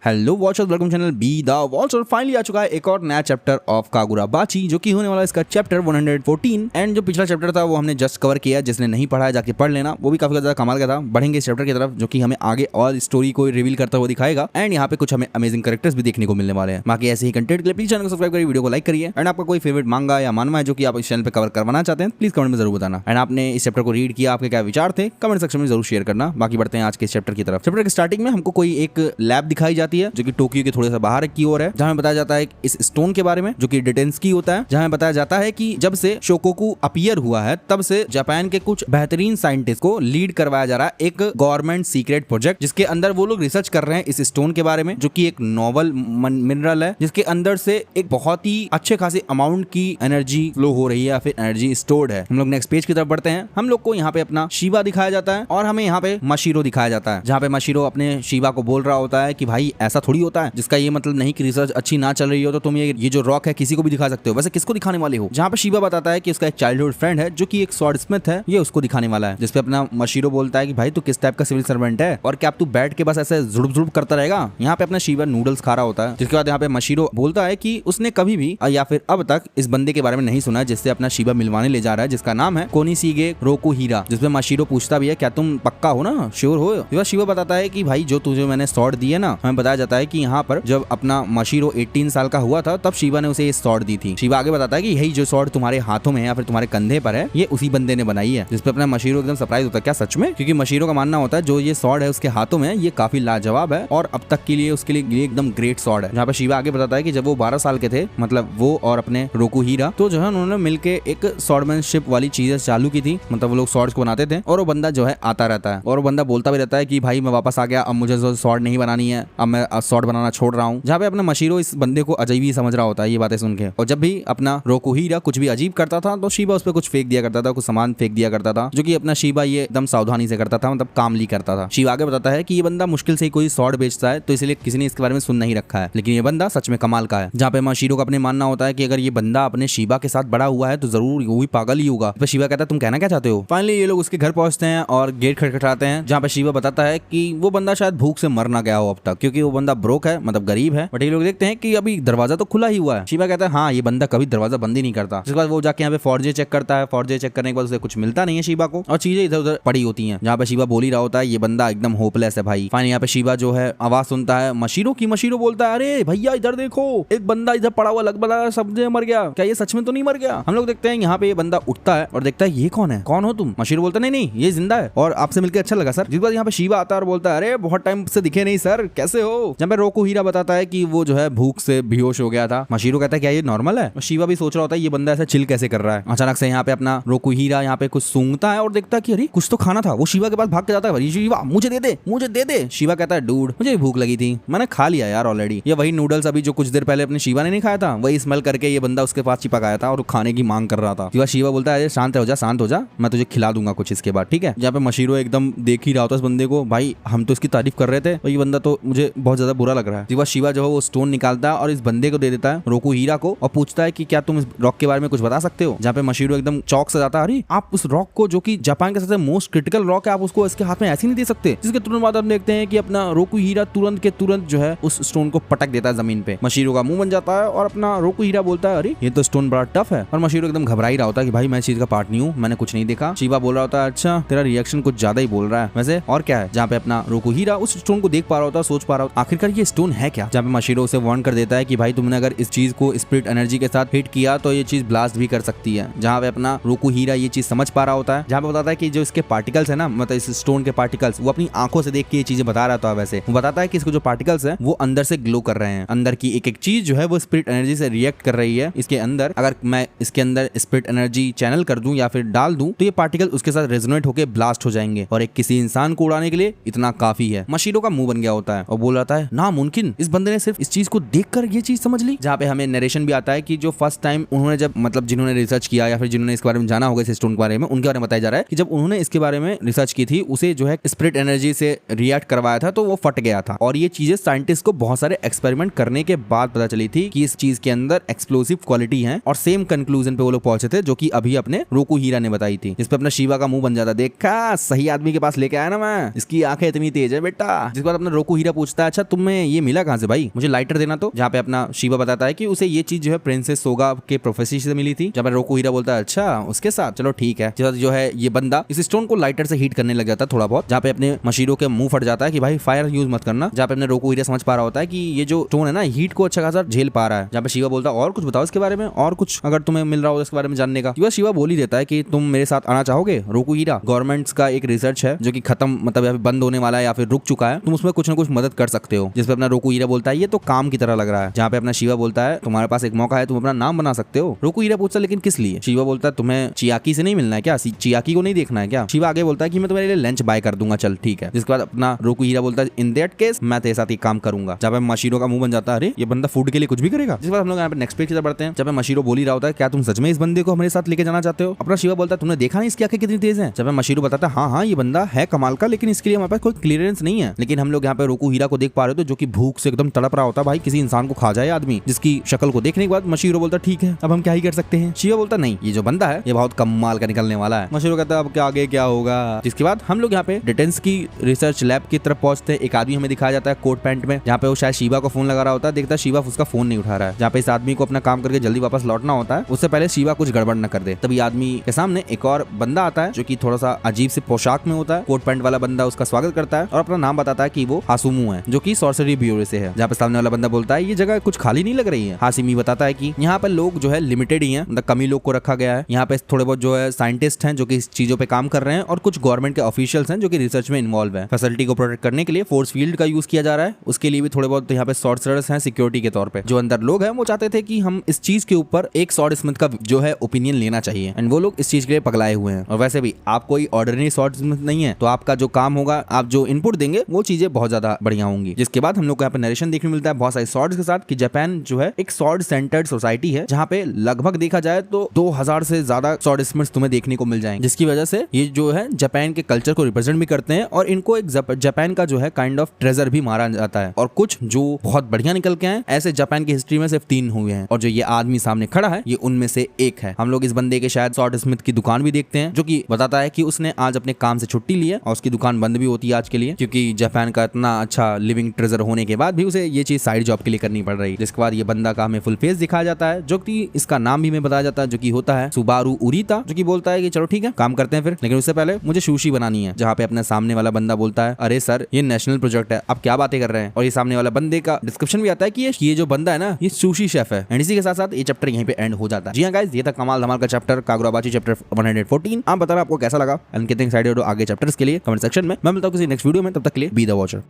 Hello watchers, welcome channel be the watcher. Finally आ चुका है एक और नया चैप्टर ऑफ कागुराबाची, जो कि होने वाला है इसका चैप्टर 114। एंड जो पिछला चैप्टर था वो हमने जस्ट कवर किया। जिसने नहीं पढ़ा है जाके पढ़ लेना, वो भी काफी ज्यादा कमाल का था। बढ़ेंगे इस चैप्टर की तरफ, जो कि हमें आगे और स्टोरी को रिवील करता हुआ दिखाएगा। एंड यहाँ पे कुछ हमें अमेजिंग कैरेक्टर्स भी देखने को मिलने वाले हैं। बाकी ऐसे ही कंटेंट के लिए प्लीज चैनल को सब्सक्राइब करिए, वीडियो को लाइक करिए। एंड आपका कोई फेवरेट मांगा या मानवा है जो कि आप इस चैनल पे कवर करवाना चाहते हैं, प्लीज कमेंट में जरूर बताना। एंड आपने इस चैप्टर को रीड किया, आपके क्या विचार थे, कमेंट सेक्शन में जरूर शेयर करना। बाकी बढ़ते हैं आज के इस चैप्टर की तरफ। चैप्टर के स्टार्टिंग में हमको कोई एक लैब दिखाई जाती है जो कि टोक्यो के थोड़े सा बाहर की ओर है, जहां बताया जाता है इस स्टोन के बारे में जो कि डेटेंस्की होता है। जहां बताया जाता है कि जब से शोकोकु अपीयर हुआ है तब से जापान के कुछ बेहतरीन साइंटिस्ट को लीड करवाया जा रहा है एक गवर्नमेंट सीक्रेट प्रोजेक्ट, जिसके अंदर वो लोग रिसर्च कर रहे हैं इस स्टोन के बारे में, जो कि एक नोबल मिनरल है, जिसके अंदर से एक बहुत ही अच्छे खासे अमाउंट की एनर्जी फ्लो हो रही है या फिर एनर्जी स्टोर्ड है। हम लोग नेक्स्ट पेज की तरफ बढ़ते हैं। हम लोग को यहाँ पे अपना शिबा दिखाया जाता है और हमें यहाँ पे माशिरो दिखाया जाता है, जहाँ पे माशिरो अपने शिबा को बोल रहा होता है कि भाई ऐसा थोड़ी होता है, जिसका ये मतलब नहीं कि रिसर्च अच्छी ना चल रही हो तो तुम ये जो रॉक है किसी को भी दिखा सकते हो। वैसे किसको दिखाने वाले हो? जहाँ पे शिबा बताता है कि उसका एक चाइल्डहुड फ्रेंड है जो कि एक स्वॉर्ड स्मिथ है, ये उसको दिखाने वाला है। जिसपे अपना माशिरो बोलता है कि भाई तू किस टाइप का सिविल सर्वेंट है और क्या तू बैठ के बस ऐसे जुड़ुप जुड़ुप करता रहेगा। यहाँ पे अपना शिबा नूडल्स खा रहा होता है। जिसके बाद यहाँ पे माशिरो बोलता है कि उसने कभी भी या फिर अब तक इस बंदे के बारे में नहीं सुना जिससे अपना शिबा मिलवाने ले जा रहा है, जिसका नाम है कोनिशिगे रोकुहिरा। जिसपे माशिरो पूछता भी है क्या तुम पक्का हो ना, श्योर हो? शिबा बताता है कि भाई जो तुझे मैंने स्वॉर्ड दिए ना, हमें बताया जाता है कि यहाँ पर जब अपना माशिरो 18 साल का हुआ था तब शिबा ने उसे ये स्वॉर्ड दी थी। शिबा आगे बताता है कि यही जो स्वॉर्ड तुम्हारे हाथों में है या फिर तुम्हारे कंधे पर है, ये उसी बंदे ने बनाई है। जिसपे अपना माशिरो एकदम सरप्राइज होता है, क्या सच में? क्योंकि माशिरो का मानना होता है जो ये स्वॉर्ड है उसके हाथों में ये काफी लाजवाब है और अब तक के लिए उसके लिए एकदम ग्रेट स्वॉर्ड है। जहाँ पे शिबा आगे बताता है कि जब वो 12 साल के थे, मतलब वो और अपने रोकुहिरा, तो जो है उन्होंने मिलकर एक स्वॉर्डमैनशिप वाली चीजें चालू की थी। मतलब वो लोग स्वॉर्ड्स को बनाते थे और वो बंदा जो है आता रहता है और वो बंदा बोलता भी रहता है कि भाई मैं वापस आ गया, अब मुझे स्वॉर्ड नहीं बनानी है, अब मैं स्वॉर्ड बनाना छोड़ रहा हूँ। जहाँ पे अपना माशिरो इस बंदे को अजीब ही समझ रहा होता है ये बातें सुन के। और जब भी अपना रोकुहिरा कुछ भी अजीब करता था तो शिबा उस पर कुछ फेंक दिया करता था, कुछ सामान फेंक दिया करता था, जो कि अपना शिबा ये एकदम सावधानी से करता था, मतलब कामली करता था। शिबा आगे बताता है कि ये बंदा मुश्किल से कोई स्वॉर्ड बेचता है तो इसलिए किसी ने इसके बारे में सुन नहीं रखा है, लेकिन ये बंदा सच में कमाल का है। जहाँ पे माशिरो का अपने मानना होता है कि अगर ये बंदा अपने शिबा के साथ बड़ा हुआ है तो जरूर वो भी पागल ही होगा। तो शिबा कहता है तुम कहना क्या चाहते हो? फाइनली ये लोग उसके घर पहुंचते हैं और गेट खटखटाते हैं, जहाँ पे शिबा बताता है कि वो बंदा शायद भूख से मर ना गया हो अब तक, क्योंकि वो बंदा ब्रोक है, मतलब गरीब है। बट ये लोग देखते हैं कि अभी दरवाजा तो खुला ही हुआ है। शिबा कहता है हाँ ये बंदा कभी दरवाजा बंद ही नहीं करता। जिसके बाद वो जाके यहाँ पे फॉर्जे चेक करता है। फॉर्जे चेक करने के बाद उसे कुछ मिलता नहीं है शिबा को और चीजें इधर उधर पड़ी होती हैं। जहाँ पे शिबा बोल ही रहा होता है ये बंदा एकदम होपलेस है भाई। फाइनली यहाँ पे शिबा जो है आवाज सुनता है माशिरो की। माशिरो बोलता है अरे भैया इधर देखो, एक बंदा इधर पड़ा हुआ लग बड़ा सबसे मर गया, क्या ये सच में तो नहीं मर गया? हम लोग देखते हैं यहाँ पे ये बंदा उठता है और देखता है ये कौन है, कौन हो तुम? माशिरो बोलता नहीं नहीं ये जिंदा है और आपसे मिलकर अच्छा लगा सर। जिसके बाद यहाँ पे शिबा आता है और बोलता है अरे बहुत टाइम से दिखे नहीं सर, कैसे हो? जब मैं रोकुहिरा बताता है कि वो जो है भूख से बेहोश हो गया था। माशिरो कहता है क्या ये नॉर्मल है? शिबा भी सोच रहा होता है ये बंदा ऐसा चिल कैसे कर रहा है। अचानक से यहाँ पे अपना रोकुहिरा यहाँ पे कुछ सूंघता है और देखता है कि अरे कुछ तो खाना था। वो शिबा के पास भाग के जाता है, शिबा मुझे दे दे, मुझे दे दे। शिबा कहता है डूड मुझे भूख लगी थी, मैंने खा लिया यार ऑलरेडी। ये वही नूडल्स अभी जो कुछ देर पहले अपने शिबा ने नहीं खाया था, वही स्मेल करके ये बंदा उसके पास चिपक आया था और खाने की मांग कर रहा था। शिबा बोलता है शांत हो जा, शांत हो जा, मैं तुझे खिला दूंगा कुछ इसके बाद, ठीक है? जहाँ पे माशिरो एकदम देख ही रहा होता है इस बंदे को, भाई हम तो इसकी तारीफ कर रहे थे और ये बंदा तो मुझे बहुत ज्यादा बुरा लग रहा है। शिबा जो है वो स्टोन निकालता है और इस बंदे को दे देता है रोकुहिरा को और पूछता है कि क्या तुम इस रॉक के बारे में कुछ बता सकते हो? जहाँ पे माशिरो एकदम चौक से जाता है, अरे आप उस रॉक को जो कि जापान के सबसे मोस्ट क्रिटिकल रॉक है, आप उसको इसके हाथ में ऐसे नहीं दे सकते। जिसके तुरंत बाद हम देखते हैं कि अपना रोकुहिरा तुरंत के तुरंत जो है उस स्टोन को पटक देता है जमीन पे। माशिरो का मुंह बन जाता है और अपना रोकुहिरा बोलता है अरे ये तो स्टोन बड़ा टफ है। और माशिरो एकदम घबरा ही रहा होता है कि भाई मैं इस चीज का पार्ट नहीं हूँ, मैंने कुछ नहीं देखा। शिबा बोल रहा होता है अच्छा तेरा रिएक्शन कुछ ज्यादा ही बोल रहा है वैसे, और क्या है? जहाँ पे अपना रोकुहिरा उस स्टोन को देख पा रहा होता है, सोच पा रहा होता आखिरकार ये स्टोन है क्या। जहाँ पे माशिरो उसे वार्न कर देता है कि भाई तुमने अगर इस चीज को स्पिरिट एनर्जी के साथ हिट किया तो ये चीज ब्लास्ट भी कर सकती है। जहाँ पे अपना रोकुहिरा ये चीज समझ पा रहा होता है। जहाँ पे बताता है कि जो इसके पार्टिकल्स है ना, मतलब इस स्टोन के पार्टिकल्स, वो अपनी आंखों से देख के ये चीजें बता रहा था। वैसे वो बताता है कि इसको जो पार्टिकल्स है वो अंदर से ग्लो कर रहे हैं, अंदर की एक एक चीज जो है वो स्पिरिट एनर्जी से रिएक्ट कर रही है इसके अंदर। अगर मैं इसके अंदर स्पिरिट एनर्जी चैनल कर दूं या फिर डाल दूं तो ये पार्टिकल उसके साथ रेजोनेट होकर ब्लास्ट हो जाएंगे और एक किसी इंसान को उड़ाने के लिए इतना काफी है। माशिरो का मुंह बन गया होता है और बोल रहा है नामुमकिन, इस बंदे ने सिर्फ इस चीज को देखकर ये चीज समझ ली। जहाँ पे हमें नरेशन भी आता है कि जो फर्स्ट टाइम उन्होंने जब मतलब जिन्होंने रिसर्च किया या फिर जिन्होंने इसके बारे में जाना होगा इस स्टोन के बारे में, उनके बारे में बताया जा रहा है कि जब उन्होंने इसके बारे में रिसर्च की थी उसे जो है स्पिरिट एनर्जी से रिएक्ट करवाया था तो वो फट गया था। और ये चीजें साइंटिस्ट को बहुत सारे एक्सपेरिमेंट करने के बाद पता चली थी कि इस चीज के अंदर एक्सप्लोसिव क्वालिटी है और सेम कंक्लूजन पे वो लोग पहुंचे थे जो कि अभी अपने रोकुहिरा ने बताई थी। जिस पे अपना शिबा का मुंह बन जाता, देखा सही आदमी के पास लेके आया ना मैं, इसकी आंखें इतनी तेज है बेटा। जिसके बाद अपना रोकुहिरा पूछता है अच्छा तुम्हें ये मिला कहाँ से भाई, मुझे लाइटर देना। तो जहाँ पे अपना शिवा बताता है कि उसे ये चीज जो है प्रिंसेस सोगा के प्रोफेसर से मिली थी। जब रोको हीरा बोलता है अच्छा उसके साथ, चलो ठीक है। जो है ये बंदा इस स्टोन को लाइटर से हीट करने लग जाता है थोड़ा बहुत, जहाँ पे अपने मशीरो के मुंह फट जाता है कि भाई फायर यूज मत करना। जहाँ पे अपने रोको हीरा समझ पा रहा होता है कि ये जो स्टोन है ना हीट को अच्छा खासा झेल पा रहा है। जहाँ पे शिवा बोलता है और कुछ बताओ इसके बारे में, और कुछ अगर तुम्हें मिल रहा हो इसके बारे में जानने का। शिवा बोल ही देता है कि तुम मेरे साथ आना चाहोगे रोको हीरा, गवर्नमेंट्स का एक रिसर्च है जो कि खत्म मतलब या फिर बंद होने वाला है या फिर रुक चुका है, तुम उसमें कुछ ना कुछ मदद कर सकते हो। जिसपे अपना रोको हीरा बोलता है ये तो काम की तरह लग रहा है। जहाँ पे अपना शिवा बोलता है तुम्हारे पास एक मौका है, तुम अपना नाम बना सकते हो। रोको हीरा पूछता लेकिन किस लिए। शिवा बोलता है तुम्हें चियाकी से नहीं मिलना है क्या, चियाकी को नहीं देखना है क्या। शिवा आगे बोलता है कि मैं तुम्हारे लिए लंच बाय कर दूंगा, चल ठीक है। जिसके बाद अपना रोको हीरा बोलता है इन दैट केस मैं तेरे साथ ही काम करूंगा। जब मशीरो का मुंह बन जाता है अरे ये बंदा फूड के लिए कुछ भी करेगा। जिसके बाद हम लोग यहाँ पे नेक्स्ट पेज की तरफ बढ़ते हैं। जब मशीरो बोल ही रहा होता है क्या तुम सच में इस बंदे को हमारे साथ लेके जाना चाहते हो। अपना शिवा बोलता है तुमने देखा नहीं इसकी आंखें कितनी तेज हैं। जब मशीरो बताता है हाँ ये बंदा है कमाल का, लेकिन इसके लिए हमारे पास कोई क्लियरेंस नहीं है। लेकिन हम लोग यहाँ पे रोको हीरा को देख पा रहे हो जो कि भूख से एकदम तड़प रहा होता है, भाई किसी इंसान को खा जाए आदमी। जिसकी शक्ल को देखने के बाद मशीरो बोलता ठीक है अब हम क्या ही कर सकते हैं। शिवा बोलता नहीं ये जो बंदा है ये बहुत कमाल का निकलने वाला है। मशीरो कहता है अब क्या आगे क्या होगा। जिसके बाद हम लोग यहाँ पे डिटेंस की रिसर्च लैब की तरफ पहुंचते हैं। एक आदमी हमें दिखाया जाता है कोट पैंट में, जहाँ पे वो शायद शिवा को फोन लगा रहा होता है। देखता है शिवा उसका फोन नहीं उठा रहा है। जहाँ पे इस आदमी को अपना काम करके जल्दी वापस लौटना होता है, उससे पहले शिवा कुछ गड़बड़ न कर दे। तभी आदमी के सामने एक और बंदा आता है जो कि थोड़ा सा अजीब से पोशाक में होता है। कोट पैंट वाला बंदा उसका स्वागत करता है और अपना नाम बताता है कि वो हासुमू है जो कि सॉर्सरी ब्यूरो से है। जहाँ पे सामने वाला बंदा बोलता है ये जगह कुछ खाली नहीं लग रही है। हासिमी बताता है कि यहाँ पर लोग जो है लिमिटेड ही हैं, मतलब कम ही लोग को रखा गया है। यहाँ पे थोड़े बहुत जो है साइंटिस्ट हैं जो कि इस चीजों पे काम कर रहे हैं और कुछ गवर्नमेंट के ऑफिशियल्स हैं जो कि रिसर्च में इन्वॉल्व है। फैसिलिटी को प्रोटेक्ट करने के लिए फोर्स फील्ड का यूज किया जा रहा है, उसके लिए भी थोड़े बहुत यहाँ पे सॉर्सरर्स हैं सिक्योरिटी के तौर पे। जो अंदर लोग हैं वो चाहते थे कि हम इस चीज के ऊपर एक स्वॉर्ड स्मिथ का जो है ओपिनियन लेना चाहिए, एंड वो लोग इस चीज के लिए पगलाए हुए हैं। और वैसे भी आप कोई ऑर्डिनरी स्वॉर्ड स्मिथ नहीं है, तो आपका जो काम होगा, आप जो इनपुट देंगे वो चीजें बहुत ज्यादा बढ़िया होंगी। जिसके बाद हम लोग को यहाँ पे नरेशन देखने मिलता है बहुत सारे स्वॉर्ड्स के साथ कि जापान जो है एक स्वॉर्ड सेंटर्ड सोसाइटी है, जहाँ पे लगभग देखा जाए तो 2000 से ज्यादा स्वॉर्ड स्मिथ्स तुम्हें देखने को मिल जाएंगे। जिसकी वजह से ये जो है जापान के कल्चर को रिप्रेजेंट भी करते हैं और इनको एक जापान का जो है काइंड ऑफ ट्रेजर भी माना जाता है। और कुछ जो बहुत बढ़िया निकल के हैं ऐसे जापान की हिस्ट्री में सिर्फ 3 हुए हैं, और जो ये आदमी सामने खड़ा है ये उनमें से एक है। हम लोग इस बंदे के शायद स्वॉर्ड स्मिथ की दुकान भी देखते हैं, जो कि बताता है कि उसने आज अपने काम से छुट्टी ली है और उसकी दुकान बंद भी होती है आज के लिए, क्योंकि जापान का इतना अच्छा लिविंग ट्रेजर होने के बाद भी उसे ये चीज साइड जॉब के लिए करनी पड़ रही है। जिसके बाद ये बंदा का हमें फुल फेस दिखाया जाता है, जो कि इसका नाम भी हमें बताया जाता है, जो कि होता है सुबारू उरीता, जो कि बोलता है कि चलो ठीक है काम करते हैं फिर, लेकिन उससे पहले मुझे सुशी बनानी है। जहाँ पे अपने सामने वाला बंदा बोलता है अरे सर ये नेशनल प्रोजेक्ट है, आप क्या बातें कर रहे हैं। और ये सामने वाला बंदे का डिस्क्रिप्शन भी आता है कि ये जो बंदा है ना ये सुशी शेफ है। एंड इसी के साथ साथ ये चैप्टर यहीं पे एंड हो जाता है। जी हाँ गाइस, ये था कमाल धमाल का चैप्टर कागुराबाची चैप्टर 114। आप बताना आपको कैसा लगा एंड कितने एक्साइटेड हो आगे चैप्टर्स के लिए कमेंट सेक्शन में। मैं मिलता हूँ किसी नेक्स्ट वीडियो में, तब तक के लिए बी द वॉचर।